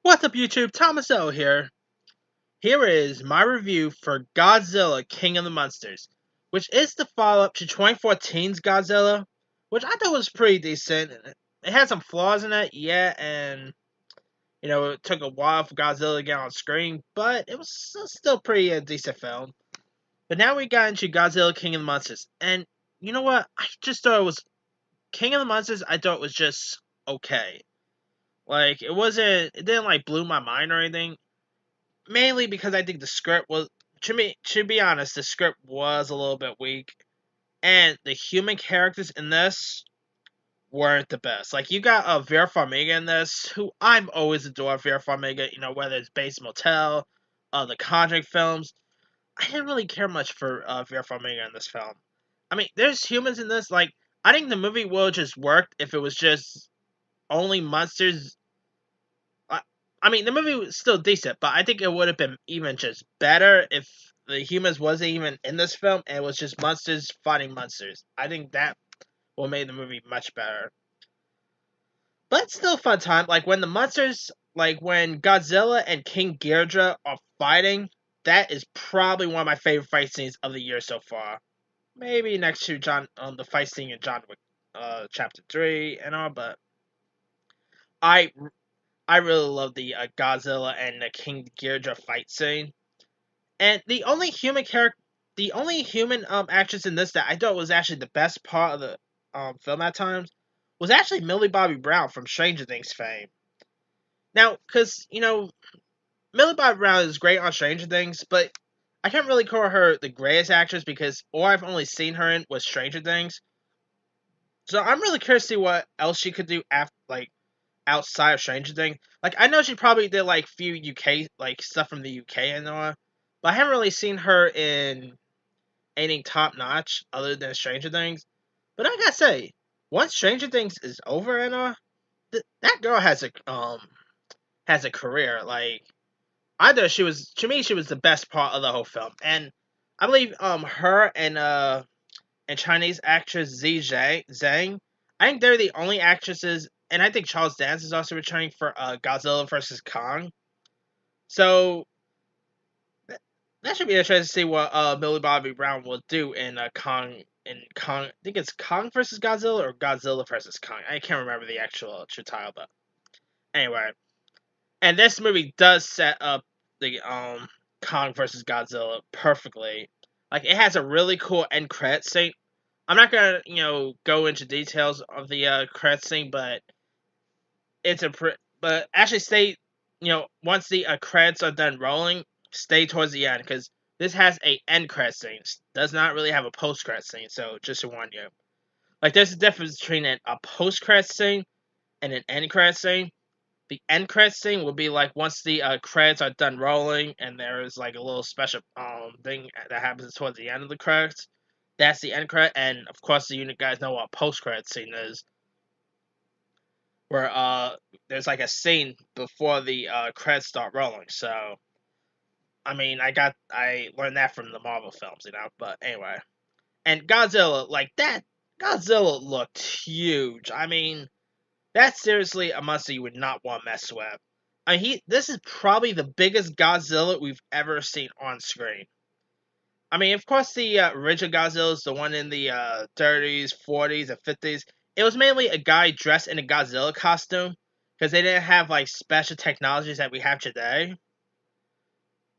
What's up, YouTube? Thomas O here. Here is my review for Godzilla King of the Monsters, which is the follow-up to 2014's Godzilla, which I thought was pretty decent. It had some flaws in it, yeah, and it took a while for Godzilla to get on screen, but it was still pretty decent film. But now we got into Godzilla King of the Monsters, and you know what? I just thought it was King of the Monsters. I thought was just okay. Like it didn't like blow my mind or anything. Mainly because I think the script was, to be honest, the script was a little bit weak, and the human characters in this weren't the best. Like, you got Vera Farmiga in this, who I've always adored Vera Farmiga, whether it's Bates Motel, the Conjuring films. I didn't really care much for Vera Farmiga in this film. I mean, there's humans in this, like, I think the movie would have just worked if it was just only monsters. I mean, the movie was still decent, but I think it would have been even just better if the humans wasn't even in this film and it was just monsters fighting monsters. I think that will make the movie much better. But it's still a fun time. Like when the monsters, like when Godzilla and King Ghidorah are fighting, that is probably one of my favorite fight scenes of the year so far. Maybe next to the fight scene in John Wick, Chapter 3 and all, but I I really love the Godzilla and the King Ghidorah fight scene. And the only human actress in this that I thought was actually the best part of the film at times was actually Millie Bobby Brown from Stranger Things fame. Now, because Millie Bobby Brown is great on Stranger Things, but I can't really call her the greatest actress because all I've only seen her in was Stranger Things. So I'm really curious to see what else she could do after, like, outside of Stranger Things. Like, I know she probably did like few UK like stuff from the UK and all, but I haven't really seen her in anything top notch other than Stranger Things. But I gotta say, once Stranger Things is over and all, that girl has a career. Like, I thought she was, to me, she was the best part of the whole film, and I believe her and Chinese actress Zhang, I think they're the only actresses, and I think Charles Dance is also returning for Godzilla versus Kong. So that should be interesting to see what Millie Bobby Brown will do in Kong. I think it's Kong versus Godzilla or Godzilla versus Kong. I can't remember the actual true title, but anyway. And this movie does set up the Kong versus Godzilla perfectly. Like, it has a really cool end credit scene. I'm not gonna go into details of the credit scene, but but actually stay once the credits are done rolling, stay towards the end because this has a end credit scene. Does not really have a post credit scene, so just to warn you. Like, there's a difference between a post credit scene and an end credit scene. The end credit scene will be like once the credits are done rolling and there is like a little special thing that happens towards the end of the credits. That's the end credit, and of course you guys know what post credit scene is, where there's like a scene before the credits start rolling. So I mean, I learned that from the Marvel films, But anyway, and Godzilla, like that, Godzilla looked huge. I mean, that's seriously a monster you would not want to mess with. I mean, this is probably the biggest Godzilla we've ever seen on screen. I mean, of course, the original Godzilla is the one in the 30s, 40s, and 50s. It was mainly a guy dressed in a Godzilla costume because they didn't have like special technologies that we have today.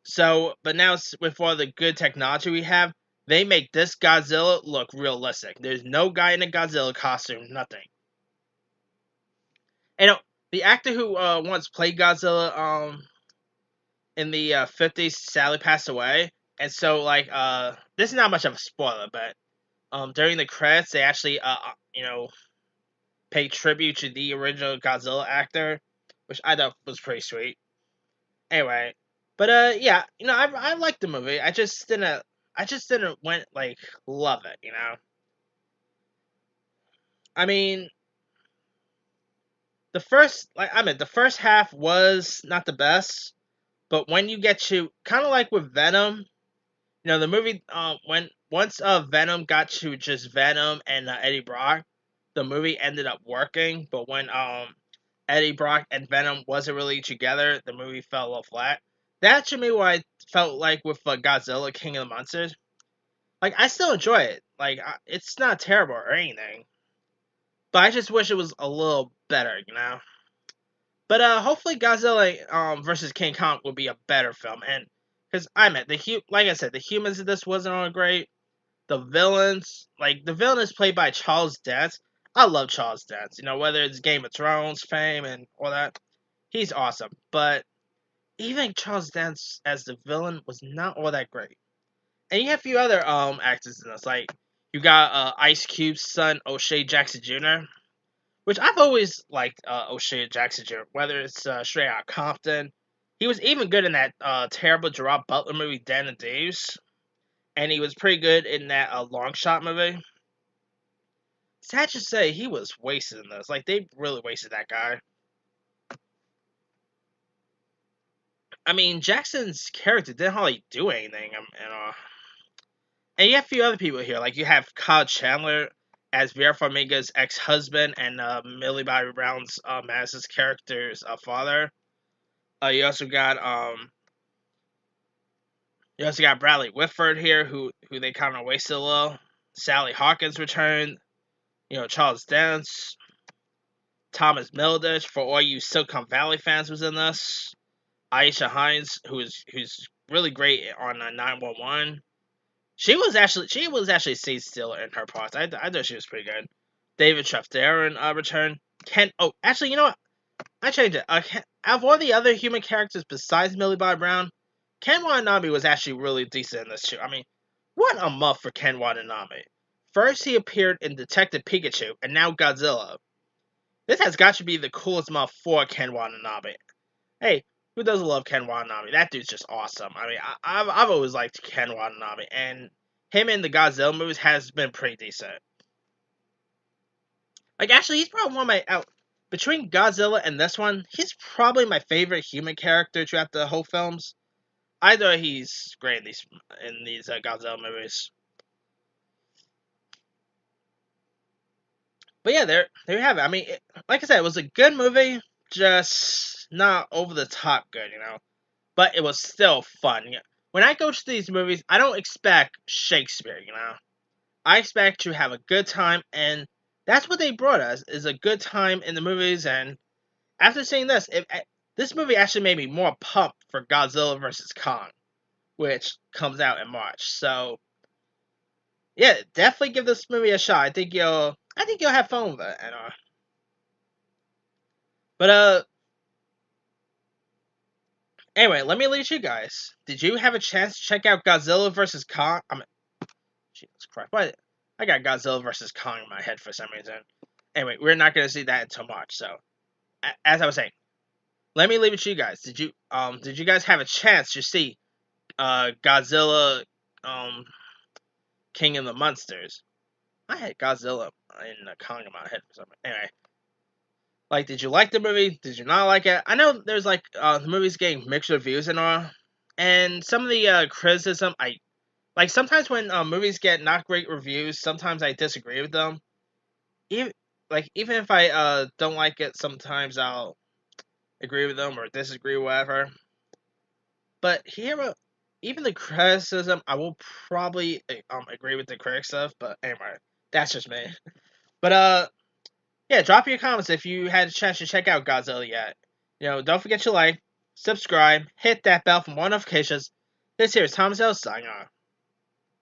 So, but now with all the good technology we have, they make this Godzilla look realistic. There's no guy in a Godzilla costume, nothing. And the actor who once played Godzilla in the 50s sadly passed away. And so, like, this is not much of a spoiler, but during the credits, they actually, pay tribute to the original Godzilla actor, which I thought was pretty sweet. Anyway, but yeah, I liked the movie. I just didn't went like love it. I mean, the first half was not the best, but when you get to kind of like with Venom, the movie when once Venom got to just Venom and Eddie Brock, the movie ended up working. But when Eddie Brock and Venom wasn't really together. The movie fell a little flat. That to me what I felt like with Godzilla King of the Monsters. Like I still enjoy it. Like it's not terrible or anything, but I just wish it was a little better, you know. But hopefully Godzilla versus King Kong will be a better film, and because I meant like I said, the humans in this wasn't all great. The villains, like the villain is played by Charles Dance. I love Charles Dance. You know, whether it's Game of Thrones fame and all that, he's awesome. But even Charles Dance as the villain was not all that great. And you have a few other actors in this, like you got Ice Cube's son O'Shea Jackson Jr., which I've always liked O'Shea Jackson Jr., whether it's Straight Outta Compton. He was even good in that terrible Gerard Butler movie, Dan and Dave's. And he was pretty good in that Long Shot movie. Sad to say, he was wasted in this. Like, they really wasted that guy. I mean, Jackson's character didn't hardly do anything. And you have a few other people here. Like, you have Kyle Chandler as Vera Farmiga's ex-husband and Millie Bobby Brown's Madison's character's father. You also got Bradley Whitford here, who they kind of wasted a little. Sally Hawkins returned. You know, Charles Dance. Thomas Middleditch, for all you Silicon Valley fans, was in this. Aisha Hines, who's really great on 911. She was actually scene stealer in her parts. I thought she was pretty good. David Strathairn returned. Actually, you know what? I changed it. Out of all the other human characters besides Millie Bobby Brown, Ken Watanabe was actually really decent in this too. I mean, what a month for Ken Watanabe. First, he appeared in Detective Pikachu, and now Godzilla. This has got to be the coolest month for Ken Watanabe. Hey, who doesn't love Ken Watanabe? That dude's just awesome. I mean, I've always liked Ken Watanabe, and him in the Godzilla movies has been pretty decent. Like, actually, he's probably one of my between Godzilla and this one, he's probably my favorite human character throughout the whole films. I thought he's great in these Godzilla movies. But yeah, there you have it. I mean, like I said, it was a good movie, just not over the top good, you know. But it was still fun. When I go to these movies, I don't expect Shakespeare, you know. I expect to have a good time, and that's what they brought us, is a good time in the movies. And after seeing this, this movie actually made me more pumped for Godzilla vs. Kong, which comes out in March. So yeah, definitely give this movie a shot. I think you'll have fun with it. And but anyway, let me leave you guys. Did you have a chance to check out Godzilla vs. Kong? I mean, Jesus Christ, what? I got Godzilla vs. Kong in my head for some reason. Anyway, we're not gonna see that until March. So, as I was saying, let me leave it to you guys. Did you guys have a chance to see Godzilla King of the Monsters? I had Godzilla in Kong in my head for some reason. Anyway. Like, did you like the movie? Did you not like it? I know there's like the movie's getting mixed reviews and all, and some of the criticism I like. Sometimes when movies get not great reviews, sometimes I disagree with them. Even if I don't like it, sometimes I'll agree with them or disagree, whatever. But here, even the criticism, I will probably agree with the critic stuff. But anyway, that's just me. But yeah, drop your comments if you had a chance to check out Godzilla yet. You know, don't forget to like, subscribe, hit that bell for more notifications. This here is Thomas L. signing off.